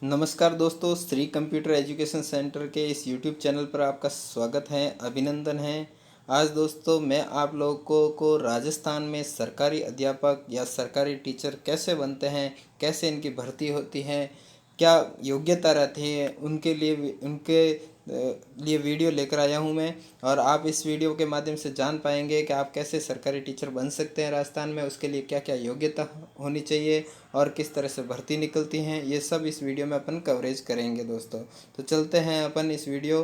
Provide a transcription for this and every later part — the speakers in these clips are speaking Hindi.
नमस्कार दोस्तों, श्री कंप्यूटर एजुकेशन सेंटर के इस यूट्यूब चैनल पर आपका स्वागत है, अभिनंदन है। आज दोस्तों मैं आप लोगों को राजस्थान में सरकारी अध्यापक या सरकारी टीचर कैसे बनते हैं, कैसे इनकी भर्ती होती है, क्या योग्यता रहती है, उनके लिए वीडियो लेकर आया हूं मैं। और आप इस वीडियो के माध्यम से जान पाएंगे कि आप कैसे सरकारी टीचर बन सकते हैं राजस्थान में, उसके लिए क्या क्या योग्यता होनी चाहिए और किस तरह से भर्ती निकलती हैं, ये सब इस वीडियो में अपन कवरेज करेंगे दोस्तों। तो चलते हैं अपन इस वीडियो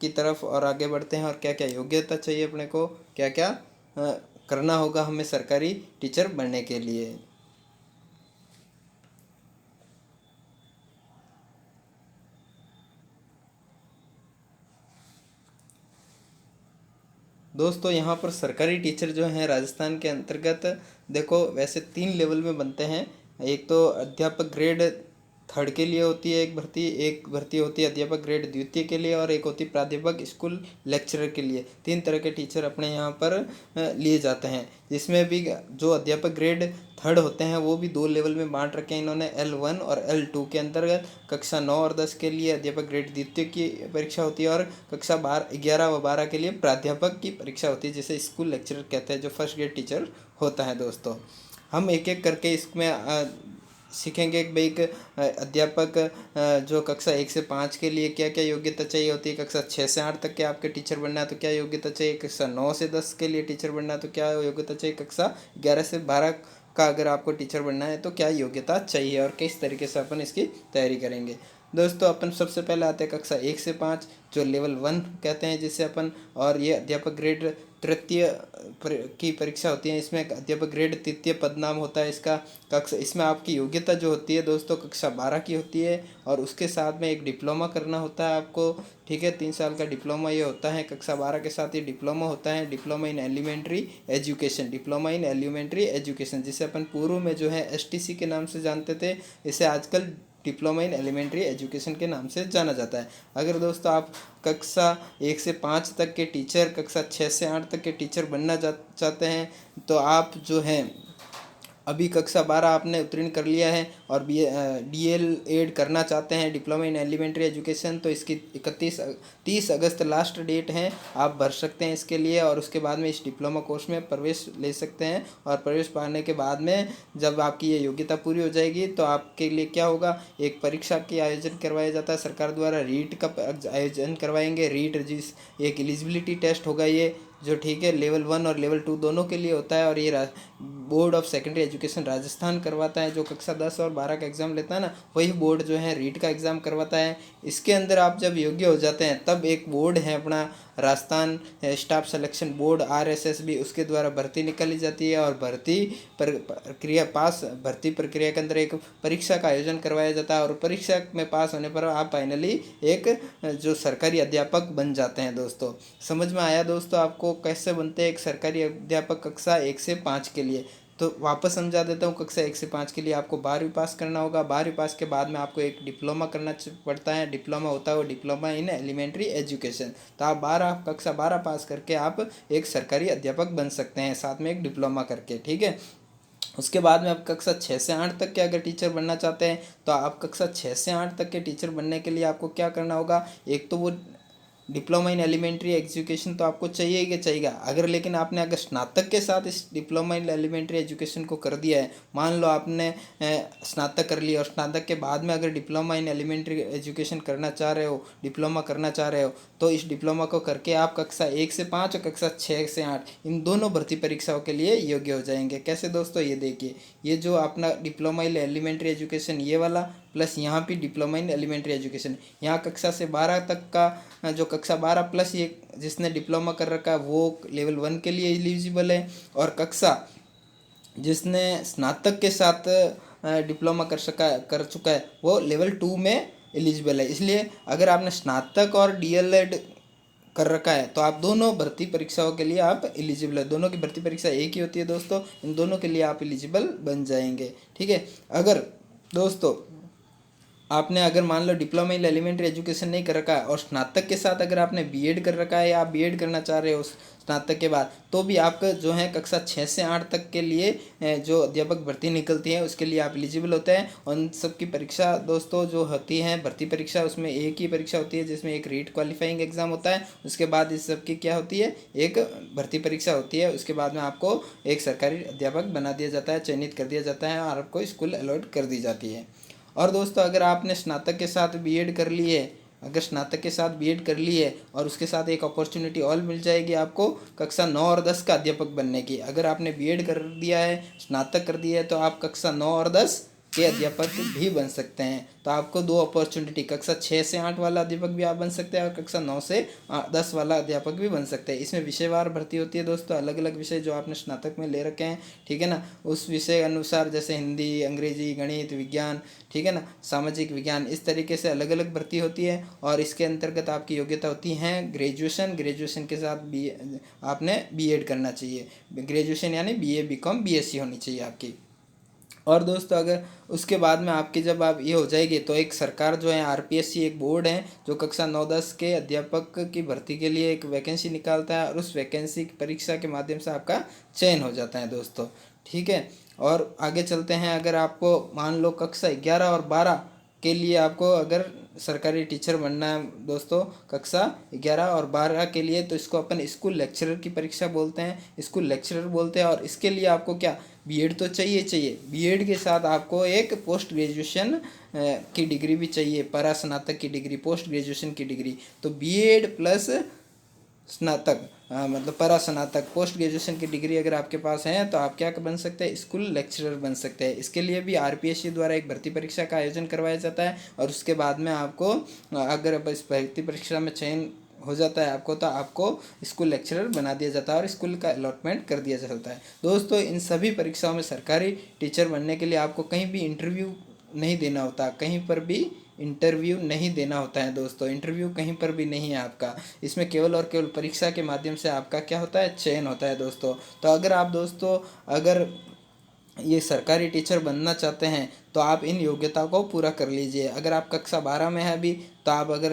की तरफ और आगे बढ़ते हैं। और क्या क्या योग्यता चाहिए अपने को, क्या क्या करना होगा हमें सरकारी टीचर बनने के लिए। दोस्तों यहाँ पर सरकारी टीचर जो हैं राजस्थान के अंतर्गत, देखो वैसे 3 लेवल में बनते हैं। एक तो अध्यापक ग्रेड थर्ड के लिए होती है एक भर्ती होती है अध्यापक ग्रेड द्वितीय के लिए, और एक होती है प्राध्यापक स्कूल लेक्चरर के लिए। 3 तरह के टीचर अपने यहाँ पर लिए जाते हैं, जिसमें भी जो अध्यापक ग्रेड थर्ड होते हैं वो भी 2 लेवल में बांट रखे हैं इन्होंने, L1 और L2 के अंतर्गत। कक्षा 9 और 10 के लिए अध्यापक ग्रेड द्वितीय की परीक्षा होती है, और कक्षा 11 व 12 के लिए प्राध्यापक की परीक्षा होती है, जिसे स्कूल लेक्चरर कहते हैं, जो फर्स्ट ग्रेड टीचर होता है दोस्तों। हम एक एक करके इसमें सीखेंगे कि भाई एक अध्यापक जो कक्षा 1 से 5 के लिए क्या क्या योग्यता चाहिए होती है, कक्षा 6 से 8 तक के आपके टीचर बनना है तो क्या योग्यता चाहिए, कक्षा 9 से 10 के लिए टीचर बनना है तो क्या योग्यता चाहिए, कक्षा 11 से 12 का अगर आपको टीचर बनना है तो क्या योग्यता चाहिए, और किस तरीके से अपन इसकी तैयारी करेंगे। दोस्तों अपन सबसे पहले आते हैं कक्षा 1 से 5, जो लेवल 1 कहते हैं जिसे अपन। और ये अध्यापक ग्रेड तृतीय की परीक्षा होती है, इसमें अध्यापक ग्रेड तृतीय पदनाम होता है इसका। कक्षा इसमें आपकी योग्यता जो होती है दोस्तों कक्षा 12 की होती है, और उसके साथ में एक डिप्लोमा करना होता है आपको। ठीक है, 3 साल का डिप्लोमा ये होता है, कक्षा 12 के साथ ये डिप्लोमा होता है, diploma in elementary education, diploma in elementary education, जिसे अपन पूर्व में जो है STC के नाम से जानते थे, इसे आजकल डिप्लोमा इन एलिमेंट्री एजुकेशन के नाम से जाना जाता है। अगर दोस्तों आप कक्षा 1 से 5 तक के टीचर, कक्षा 6 से 8 तक के टीचर बनना चाहते हैं, तो आप जो हैं अभी कक्षा 12 आपने उत्तीर्ण कर लिया है और DL एड करना चाहते हैं, डिप्लोमा इन एलिमेंट्री एजुकेशन, तो इसकी 30 अगस्त लास्ट डेट है, आप भर सकते हैं इसके लिए। और उसके बाद में इस डिप्लोमा कोर्स में प्रवेश ले सकते हैं, और प्रवेश पाने के बाद में जब आपकी ये योग्यता पूरी हो जाएगी तो आपके लिए क्या होगा, एक परीक्षा की आयोजन करवाया जाता है सरकार द्वारा, रीट का आयोजन करवाएंगे। रीट जिस एक एलिजिबिलिटी टेस्ट होगा ये, जो ठीक है लेवल 1 और लेवल 2 दोनों के लिए होता है, और ये board of secondary education Rajasthan करवाता है। जो कक्षा 10 और 12 का एग्ज़ाम लेता है ना, वही बोर्ड जो है रीट का एग्ज़ाम करवाता है। इसके अंदर आप जब योग्य हो जाते हैं तब एक बोर्ड है अपना Rajasthan staff selection board RSSB, उसके द्वारा भर्ती निकाली जाती है, और भर्ती प्रक्रिया के अंदर एक परीक्षा का आयोजन करवाया जाता है, और परीक्षा में पास होने पर आप फाइनली एक जो सरकारी अध्यापक बन जाते हैं दोस्तों। समझ में आया दोस्तों आपको कैसे बनते हैं एक सरकारी अध्यापक कक्षा 1 से 5 के लिए। तो वापस समझा देता हूँ, कक्षा 1 से 5 के लिए आपको 12वीं पास करना होगा। 12वीं पास के बाद में आपको एक डिप्लोमा करना पड़ता है, डिप्लोमा होता है वो डिप्लोमा इन एलिमेंट्री एजुकेशन। तो आप कक्षा 12 पास करके आप एक सरकारी अध्यापक बन सकते हैं, साथ में एक डिप्लोमा करके। ठीक है, उसके बाद में आप कक्षा 6 से 8 तक के अगर टीचर बनना चाहते हैं, तो आप कक्षा 6 से 8 तक के टीचर बनने के लिए आपको क्या करना होगा, एक तो वो डिप्लोमा इन एलिमेंट्री एजुकेशन तो आपको चाहिए ही चाहिएगा। लेकिन आपने अगर स्नातक के साथ इस डिप्लोमा इन एलिमेंट्री एजुकेशन को कर दिया है, मान लो आपने स्नातक कर लिया और स्नातक के बाद में अगर डिप्लोमा इन एलिमेंट्री एजुकेशन करना चाह रहे हो, डिप्लोमा करना चाह रहे हो, तो इस डिप्लोमा को करके आप कक्षा 1 से 5 और कक्षा 6 से 8 इन दोनों भर्ती परीक्षाओं के लिए योग्य हो जाएंगे। कैसे दोस्तों, ये देखिए, ये जो अपना डिप्लोमा इन एलिमेंट्री एजुकेशन ये वाला, प्लस यहाँ भी डिप्लोमा इन एलिमेंट्री एजुकेशन, यहाँ कक्षा से 12 तक का जो कक्षा 12 प्लस ये जिसने डिप्लोमा कर रखा है वो लेवल 1 के लिए एलिजिबल है, और कक्षा जिसने स्नातक के साथ डिप्लोमा कर चुका है वो लेवल 2 में एलिजिबल है। इसलिए अगर आपने स्नातक और DL एड कर रखा है तो आप दोनों भर्ती परीक्षाओं के लिए आप एलिजिबल है। दोनों की भर्ती परीक्षा एक ही होती है दोस्तों, इन दोनों के लिए आप एलिजिबल बन जाएंगे। ठीक है, अगर दोस्तों आपने अगर मान लो डिप्लोमा इन एलिमेंट्री एजुकेशन नहीं कर रखा है और स्नातक के साथ अगर आपने बीएड कर रखा है या आप बीएड करना चाह रहे हो स्नातक के बाद, तो भी आपका जो है कक्षा 6 से 8 तक के लिए जो अध्यापक भर्ती निकलती है उसके लिए आप एलिजिबल होते हैं। उन सब की परीक्षा दोस्तों जो होती है भर्ती परीक्षा, उसमें एक ही परीक्षा होती है जिसमें एक रीट क्वालिफाइंग एग्जाम होता है। उसके बाद इस सब की क्या होती है, एक भर्ती परीक्षा होती है। उसके बाद में आपको एक सरकारी अध्यापक बना दिया जाता है, चयनित कर दिया जाता है और आपको स्कूल अलॉट कर दी जाती है। और दोस्तों अगर आपने स्नातक के साथ बीएड कर ली है, अगर स्नातक के साथ बीएड कर ली है और उसके साथ एक अपॉर्चुनिटी और मिल जाएगी आपको कक्षा 9 और 10 का अध्यापक बनने की। अगर आपने बीएड कर दिया है, स्नातक कर दिया है, तो आप कक्षा 9 और 10 के अध्यापक भी बन सकते हैं। तो आपको दो अपॉर्चुनिटी, कक्षा 6 से 8 वाला अध्यापक भी आप बन सकते हैं और कक्षा 9 से 10 वाला अध्यापक भी बन सकते हैं। इसमें विषयवार भर्ती होती है दोस्तों, अलग अलग विषय जो आपने स्नातक में ले रखे हैं, ठीक है ना, उस विषय अनुसार जैसे हिंदी, अंग्रेजी, गणित, विज्ञान, ठीक है ना, सामाजिक विज्ञान, इस तरीके से अलग अलग भर्ती होती है। और इसके अंतर्गत आपकी योग्यता होती है ग्रेजुएशन, ग्रेजुएशन के साथ आपने बीएड करना चाहिए, ग्रेजुएशन यानी बीए, बीकॉम, बीएससी होनी चाहिए आपकी। और दोस्तों अगर उसके बाद में आपकी जब आप ये हो जाएगी तो एक सरकार जो है आरपीएससी एक बोर्ड है जो कक्षा 9-10 के अध्यापक की भर्ती के लिए एक वैकेंसी निकालता है और उस वैकेंसी की परीक्षा के माध्यम से आपका चयन हो जाता है दोस्तों, ठीक है। और आगे चलते हैं, अगर आपको मान लो कक्षा 11 और 12 के लिए आपको अगर सरकारी टीचर बनना है दोस्तों, कक्षा 11 और 12 के लिए, तो इसको अपन स्कूल लेक्चरर की परीक्षा बोलते हैं, स्कूल लेक्चरर बोलते हैं। और इसके लिए आपको क्या, बीएड तो चाहिए, बीएड के साथ आपको एक पोस्ट ग्रेजुएशन की डिग्री भी चाहिए, परा स्नातक की डिग्री, पोस्ट ग्रेजुएशन की डिग्री। तो बीएड प्लस स्नातक मतलब परा स्नातक, पोस्ट ग्रेजुएशन की डिग्री अगर आपके पास है तो आप क्या बन सकते हैं, स्कूल लेक्चरर बन सकते हैं। इसके लिए भी आरपीएससी द्वारा एक भर्ती परीक्षा का आयोजन करवाया जाता है और उसके बाद में आपको अगर इस भर्ती परीक्षा में चयन हो जाता है आपको, तो आपको स्कूल लेक्चरर बना दिया जाता है और स्कूल का अलॉटमेंट कर दिया जाता है। दोस्तों इन सभी परीक्षाओं में सरकारी टीचर बनने के लिए आपको कहीं भी इंटरव्यू नहीं देना होता, कहीं पर भी इंटरव्यू नहीं देना होता है दोस्तों, इंटरव्यू कहीं पर भी नहीं है आपका। इसमें केवल और केवल परीक्षा के माध्यम से आपका क्या होता है, चयन होता है दोस्तों। तो अगर आप दोस्तों अगर ये सरकारी टीचर बनना चाहते हैं तो आप इन योग्यता को पूरा कर लीजिए। अगर आप कक्षा 12 में है अभी, तो आप अगर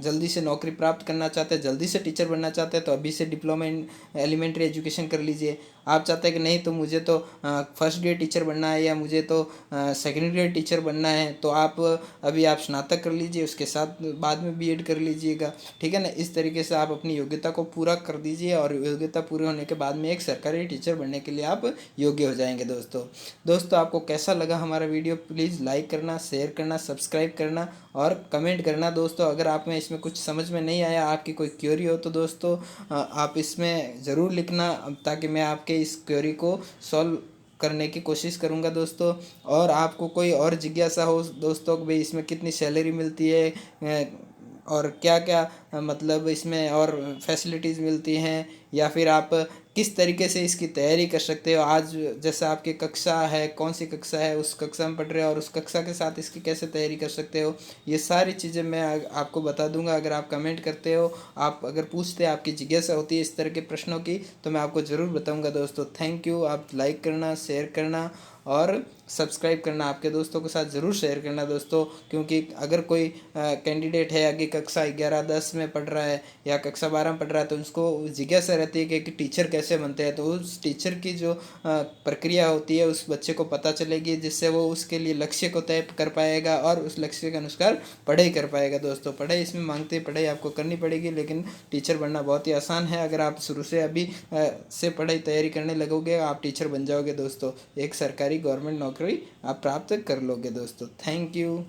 जल्दी से नौकरी प्राप्त करना चाहते हैं, जल्दी से टीचर बनना चाहते हैं, तो अभी से डिप्लोमा इन एलिमेंट्री एजुकेशन कर लीजिए। आप चाहते हैं कि नहीं तो मुझे तो फर्स्ट ग्रेड टीचर बनना है या मुझे तो सेकेंड ग्रेड टीचर बनना है, तो आप अभी आप स्नातक कर लीजिए, उसके साथ बाद में बीएड कर लीजिएगा, ठीक है ना। इस तरीके से आप अपनी योग्यता को पूरा कर दीजिए और योग्यता पूरी होने के बाद में एक सरकारी टीचर बनने के लिए आप योग्य हो जाएंगे दोस्तों आपको कैसा लगा हमारा वीडियो, प्लीज़ लाइक करना, शेयर करना, सब्सक्राइब करना और कमेंट करना दोस्तों। अगर आप में इसमें कुछ समझ में नहीं आया, आपकी कोई क्वेरी हो तो दोस्तों आप इसमें ज़रूर लिखना, ताकि मैं आपके इस क्वेरी को सॉल्व करने की कोशिश करूंगा दोस्तों। और आपको कोई और जिज्ञासा हो दोस्तों कि भाई इसमें कितनी सैलरी मिलती है और क्या क्या मतलब इसमें और फैसिलिटीज़ मिलती हैं, या फिर आप किस तरीके से इसकी तैयारी कर सकते हो, आज जैसे आपकी कक्षा है, कौन सी कक्षा है, उस कक्षा में पढ़ रहे हो और उस कक्षा के साथ इसकी कैसे तैयारी कर सकते हो, ये सारी चीज़ें मैं आपको बता दूंगा। अगर आप कमेंट करते हो, आप अगर पूछते हैं, आपकी जिज्ञासा होती है इस तरह के प्रश्नों की, तो मैं आपको ज़रूर बताऊँगा दोस्तों। Thank you. आप लाइक करना, शेयर करना और सब्सक्राइब करना, आपके दोस्तों के साथ ज़रूर शेयर करना दोस्तों, क्योंकि अगर कोई कैंडिडेट है आगे कक्षा 11-10 में पढ़ रहा है या कक्षा 12 में पढ़ रहा है, तो उसको जिज्ञासा रहती है कि टीचर कैसे बनते हैं, तो उस टीचर की जो प्रक्रिया होती है उस बच्चे को पता चलेगी, जिससे वो उसके लिए लक्ष्य को तय कर पाएगा और उस लक्ष्य के अनुसार पढ़ाई कर पाएगा दोस्तों। पढ़ाई इसमें मांगते हैं, पढ़ाई आपको करनी पड़ेगी, लेकिन टीचर बनना बहुत ही आसान है। अगर आप शुरू से अभी से पढ़ाई तैयारी करने लगोगे, आप टीचर बन जाओगे दोस्तों, एक सरकारी गवर्नमेंट नौकरी आप प्राप्त कर लोगे दोस्तों। Thank you.